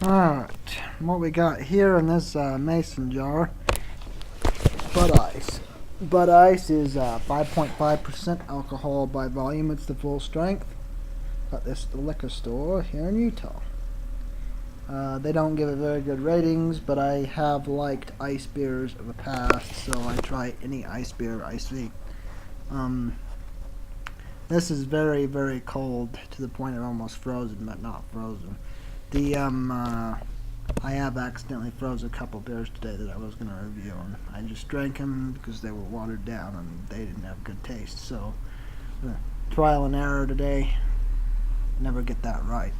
Alright, what we got here in this mason jar, Bud Ice. Bud Ice is 5.5% alcohol by volume. It's the full strength. Got this at the liquor store here in Utah. They don't give it very good ratings, but I have liked ice beers in the past, so I try any ice beer I see. This is very, very cold to the point of almost frozen, but not frozen. I have accidentally froze a couple beers today that I was going to review, and I just drank them because they were watered down and they didn't have good taste. So, trial and error today. Never get that right.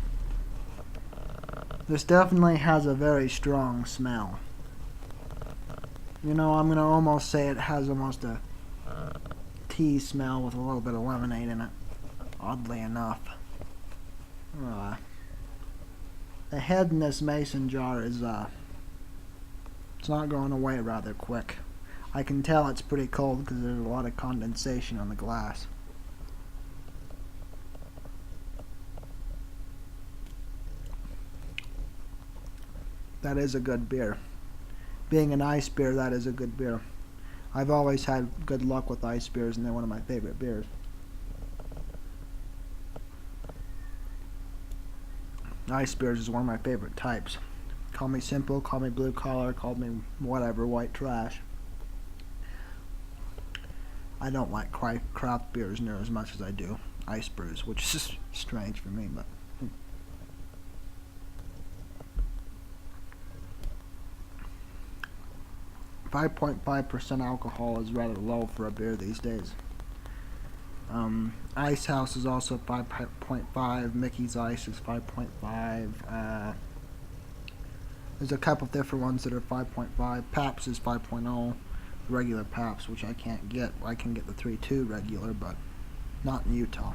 This definitely has a very strong smell. You know, I'm going to almost say it has almost a tea smell with a little bit of lemonade in it. Oddly enough. The head in this mason jar is, it's not going away rather quick. I can tell it's pretty cold because there's a lot of condensation on the glass. That is a good beer. Being an ice beer, that is a good beer. I've always had good luck with ice beers, and they're one of my favorite beers. Ice beers is one of my favorite types. Call me simple, call me blue collar, call me whatever, white trash. I don't like craft beers near as much as I do ice brews, which is strange for me, but 5.5% alcohol is rather low for a beer these days. Ice House is also 5.5. Mickey's Ice is 5.5. There's a couple different ones that are 5.5. Pabst is 5.0. Regular Pabst, which I can't get. I can get the 3.2 regular, but not in Utah.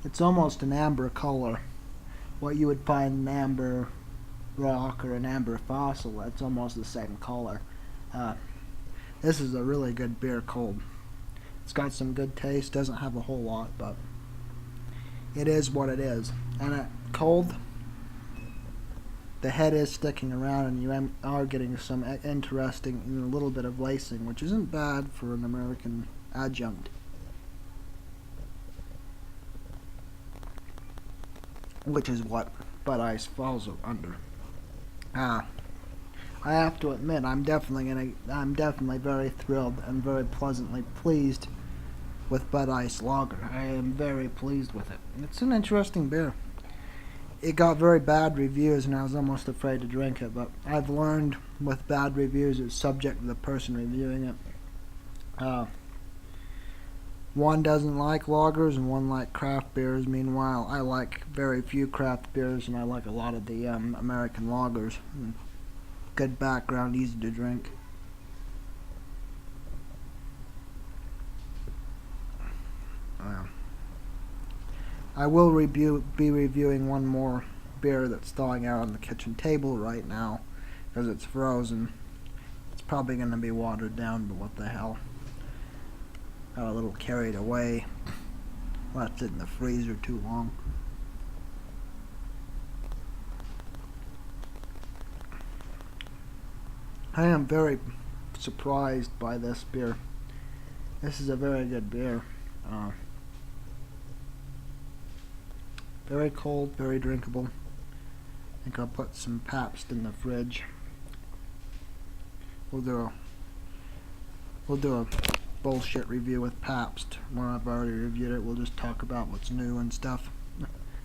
It's almost an amber color. What you would find in amber rock or an amber fossil, it's almost the same color. This is a really good beer cold. It's got some good taste, doesn't have a whole lot, but it is what it is. And cold, the head is sticking around and you are getting some interesting, a little bit of lacing, which isn't bad for an American adjunct. Which is what Bud Ice falls under. I have to admit, I'm definitely very thrilled and very pleasantly pleased with Bud Ice Lager. I am very pleased with it. It's an interesting beer. It got very bad reviews, and I was almost afraid to drink it. But I've learned with bad reviews, it's subject to the person reviewing it. One doesn't like lagers and one like craft beers. Meanwhile, I like very few craft beers and I like a lot of the American lagers. Good background, easy to drink. I will be reviewing one more beer that's thawing out on the kitchen table right now because it's frozen. It's probably going to be watered down, but what the hell. Got a little carried away. Left it in the freezer too long. I am very surprised by this beer. This is a very good beer. Very cold, very drinkable. I think I'll put some Pabst in the fridge. We'll do a bullshit review with Pabst. When I've already reviewed it, we'll just talk about what's new and stuff.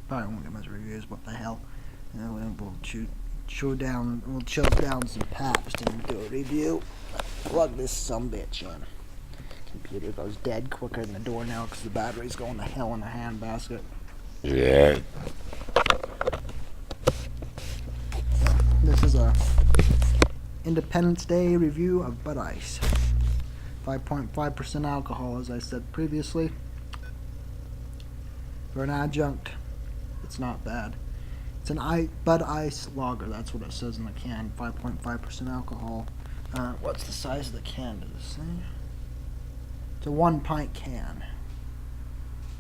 Probably won't get much reviews, what the hell. And then we'll chill down some Pabst and do a review. Plug this sumbitch in. Computer goes dead quicker than the door now because the battery's going to hell in a handbasket. Yeah. This is a Independence Day review of Bud Ice. 5.5% alcohol, as I said previously. For an adjunct, it's not bad. It's an Bud Ice Lager, that's what it says in the can. 5.5% alcohol. What's the size of the can? Does it say? It's a 1 pint can.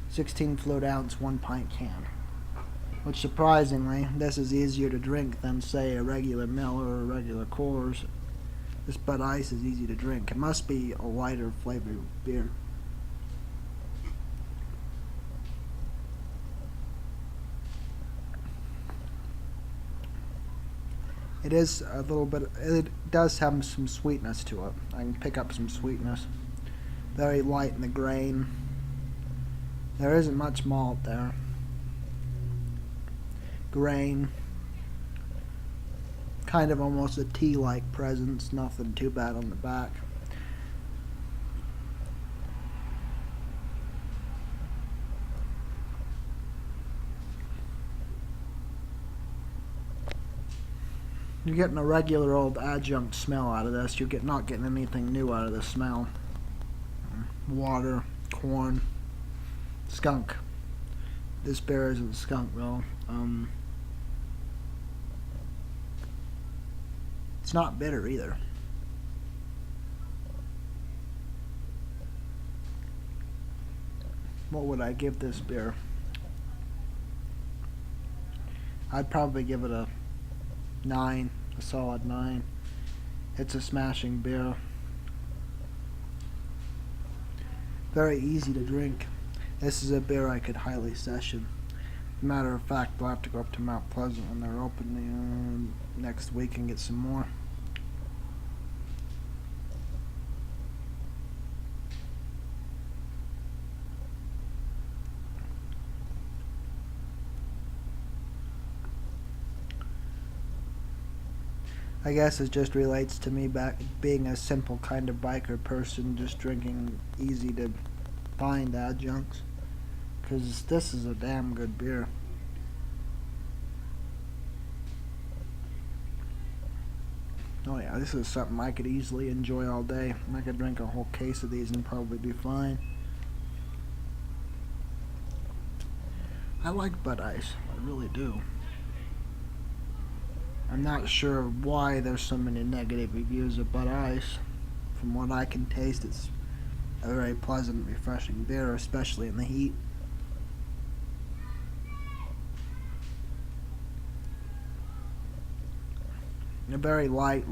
16 fluid ounce 1 pint can. Which surprisingly, this is easier to drink than say a regular Miller or a regular Coors. This Bud Ice is easy to drink. It must be a lighter flavored beer. It is a little bit, it does have some sweetness to it. I can pick up some sweetness. Very light in the grain. There isn't much malt there. Grain. Kind of almost a tea-like presence. Nothing too bad on the back. You're getting a regular old adjunct smell out of this. You're not getting anything new out of the smell. Water, corn, skunk. This beer isn't skunk though. It's not bitter either. What would I give this beer? I'd probably give it a 9, a solid 9. It's a smashing beer. Very easy to drink. This is a beer I could highly session. Matter of fact, I'll have to go up to Mount Pleasant when they're open next week and get some more. I guess it just relates to me back being a simple kind of biker person, just drinking easy to find adjuncts. Because this is a damn good beer. Oh yeah, this is something I could easily enjoy all day. I could drink a whole case of these and probably be fine. I like Bud Ice, I really do. I'm not sure why there's so many negative reviews of Bud Ice. From what I can taste, it's a very pleasant, refreshing beer, especially in the heat. A very light,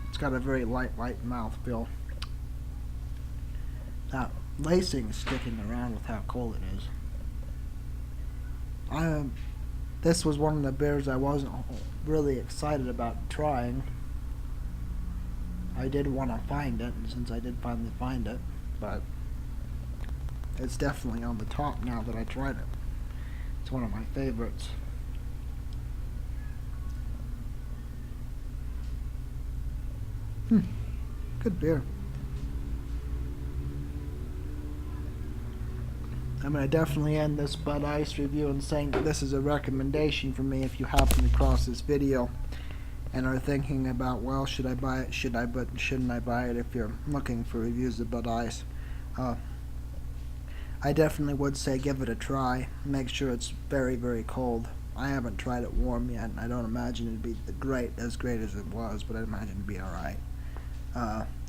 it's got a very light mouthfeel. That lacing is sticking around with how cold it is. This was one of the beers I wasn't really excited about trying. I did want to find it, and since I did finally find it, but it's definitely on the top now that I tried it. It's one of my favorites. Good beer. I'm going to definitely end this Bud Ice review in saying that this is a recommendation for me if you happen across this video and are thinking about, well, should I buy it, shouldn't I buy it, if you're looking for reviews of Bud Ice. I definitely would say give it a try. Make sure it's very, very cold. I haven't tried it warm yet, and I don't imagine it'd be as great as it was, but I imagine it'd be alright.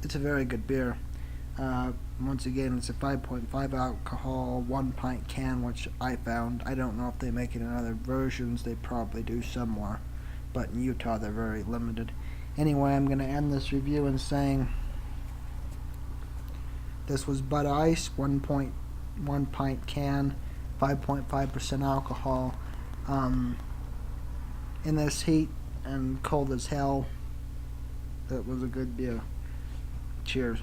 It's a very good beer. Once again, it's a 5.5 alcohol, 1 pint can, which I found. I don't know if they make it in other versions. They probably do somewhere, but in Utah they're very limited. Anyway, I'm going to end this review in saying this was Bud Ice, 1 pint can, 5.5% alcohol. In this heat and cold as hell, that was a good beer. Cheers.